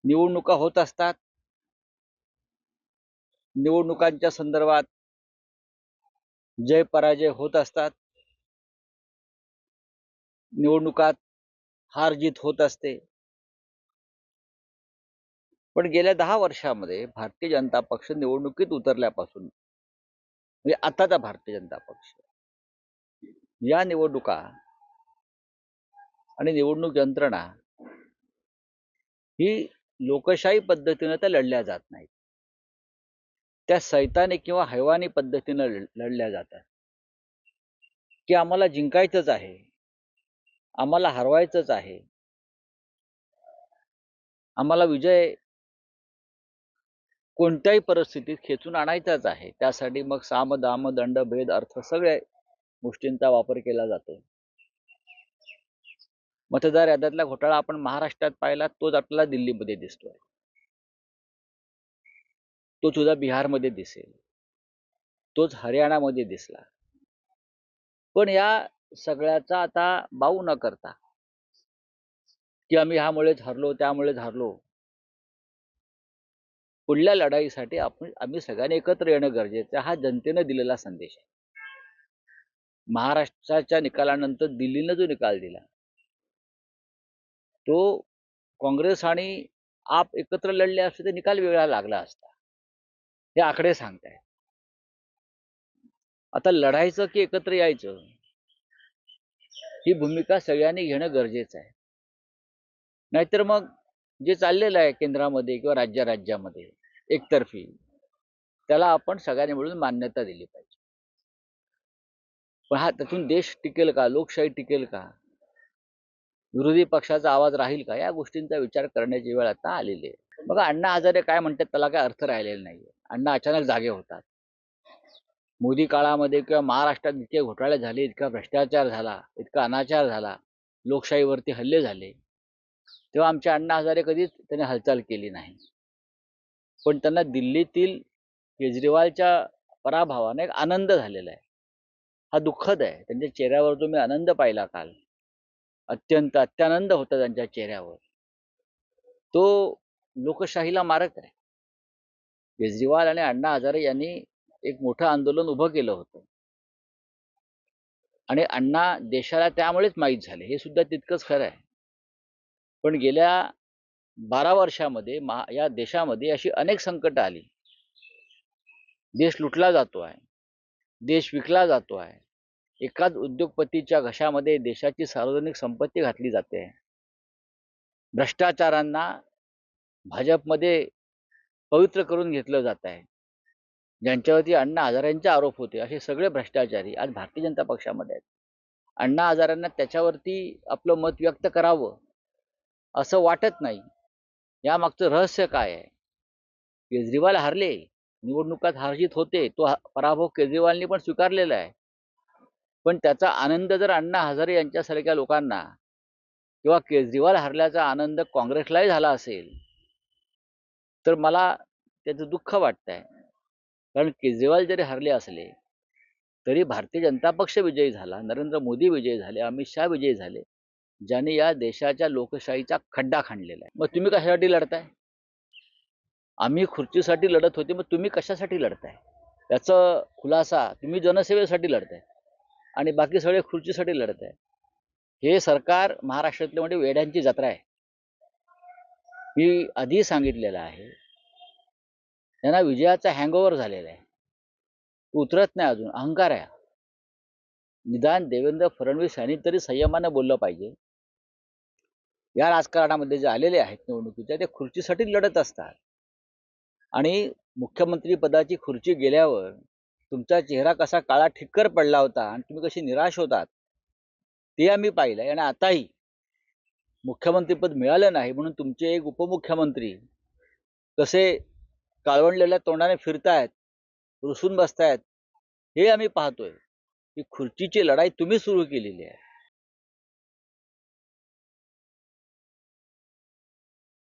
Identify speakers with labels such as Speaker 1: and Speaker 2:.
Speaker 1: निवडणुका होत असतात. निवडणुकांच्या संदर्भात जय पराजय होत असतात. निवडणुकात हार जीत होत असते. पण गेल्या 10 वर्षामध्ये भारतीय जनता पक्ष निवडणुकीत उतरल्यापासून म्हणजे आताचा भारतीय जनता पक्ष या निवडणुका आणि निवडणूक यंत्रणा ही लोकशाही पद्धतीने तर लढल्या जात नाहीत. त्या सैतानी किंवा हैवानी पद्धतीने लढल्या जातात. की आम्हाला जिंकायचंच आहे, आम्हाला हरवायचंच आहे, आम्हाला विजय कोणत्याही परिस्थितीत खेचून आणायचाच आहे. त्यासाठी मग साम दाम दंड भेद अर्थ सगळ्या गोष्टींचा वापर केला जातो. मतदार याद्यातला घोटाळा आपण महाराष्ट्रात पाहिला, तोच आपल्याला दिल्लीमध्ये दिसतोय, तो सुद्धा बिहारमध्ये दिसेल, तोच हरियाणामध्ये दिसला. पण या सगळ्याचा आता बाऊ न करता की आम्ही ह्यामुळेच हरलो त्यामुळेच हरलो, पुढल्या लढाईसाठी आम्ही सगळ्यांनी एकत्र येणं गरजेचं आहे. हा जनतेने दिलेला संदेश आहे. महाराष्ट्राच्या निकालानंतर दिल्लीनं जो निकाल दिला तो काँग्रेस आणि आप एकत्र लढले असते तर निकाल वेगळा लागला असता. हे आकडे सांगताय. आता लढायचं की एकत्र यायचं ही भूमिका सगळ्यांनी घेणं गरजेचं आहे. नाहीतर मग जे चाललेलं आहे केंद्रामध्ये किंवा राज्यामध्ये एकतर्फी, त्याला आपण सगळ्यांनी मिळून मान्यता दिली पाहिजे. पण हा त्यातून देश टिकेल का, लोकशाही टिकेल का, विरोधी पक्षाचा आवाज राहील का, या गोष्टींचा विचार करण्याची वेळ आता आलेली आहे. बघा, अण्णा हजारे काय म्हणतात त्याला काय अर्थ राहिलेला नाहीये. अण्णा अचानक जागे होतात. मोदी काळामध्ये किंवा महाराष्ट्रात इतके घोटाळे झाले, इतका भ्रष्टाचार झाला, इतका अनाचार झाला, लोकशाहीवरती हल्ले झाले, तेव्हा आमच्या अण्णा हजारे कधीच त्याने हालचाल केली नाही. पण त्यांना दिल्लीतील केजरीवालच्या पराभवाने एक आनंद झालेला आहे. हा दुःखद आहे. त्यांच्या चेहऱ्यावर जो मी आनंद पाहिला काल, अत्यंत अत्यानंद होता त्यांच्या चेहऱ्यावर, तो लोकशाहीला मारक आहे. केजरीवाल आणि अण्णा हजारे यांनी एक मोठं आंदोलन उभं केलं होतं आणि अण्णा देशाला त्यामुळेच माहीत झाले, हे सुद्धा तितकंच खरं आहे. पण गेल्या 12 वर्षामध्ये या देशामध्ये अशी अनेक संकट आली. देश लुटला जातो आहे, देश विकला जातो आहे, एकाच उद्योगपतीच्या घशामध्ये देशाची सार्वजनिक संपत्ती घातली जाते, भ्रष्टाचारांना भाजपमध्ये पवित्र करून घेतलं जात आहे. ज्यांच्यावरती अण्णा हजारेंचे आरोप होते असे सगळे भ्रष्टाचारी आज भारतीय जनता पक्षामध्ये आहेत. अण्णा हजारेंना त्याच्यावरती आपलं मत व्यक्त करावं असं वाटत नाही. यामागचं रहस्य काय आहे? केजरीवाल हारले, निवडणुकात हारजीत होते, तो पराभव केजरीवालनी पण स्वीकारलेला आहे. पण त्याचा आनंद जर अण्णा हजारे यांच्यासारख्या लोकांना किंवा केजरीवाल हरल्याचा आनंद काँग्रेसलाही झाला असेल तर मला त्याचं दुःख वाटतंय. कारण केजरीवाल जरी हरले असले तरी भारतीय जनता पक्ष विजयी झाला, नरेंद्र मोदी विजयी झाले, अमित शहा विजयी झाले, ज्यांनी या देशाच्या लोकशाहीचा खड्डा खणलेला आहे. मग तुम्ही कशासाठी लढताय? आम्ही खुर्चीसाठी लढत होते, मग तुम्ही कशासाठी लढताय? त्याचा खुलासा, तुम्ही जनसेवेसाठी लढताय आणि बाकी सगळे खुर्चीसाठी लढताय. हे सरकार महाराष्ट्रातले म्हणजे वेड्यांची जत्रा आहे. मी आधी सांगितलेलं आहे, त्यांना विजयाचा हँगओव्हर झालेला आहे, उतरत नाही अजून, अहंकार आहे. निदान देवेंद्र फडणवीस यांनी तरी संयमानं बोललं पाहिजे. या राजकारणामध्ये जे आलेले आहेत निवडणुकीच्या, ते खुर्चीसाठी लढत असतात आणि मुख्यमंत्री पदाची खुर्ची गेल्यावर तुमचा चेहरा कसा काळा ठिक्कर पडला होता आणि तुम्ही कशी निराश होतात ते आम्ही पाहिलंय. आणि आताही मुख्यमंत्रीपद मिळालं नाही म्हणून तुमचे एक उपमुख्यमंत्री कसे काळवंडलेल्या तोंडाने फिरतायत, रुसून बसतायत, हे आम्ही पाहतोय. की खुर्चीची लढाई तुम्ही सुरू केलेली आहे.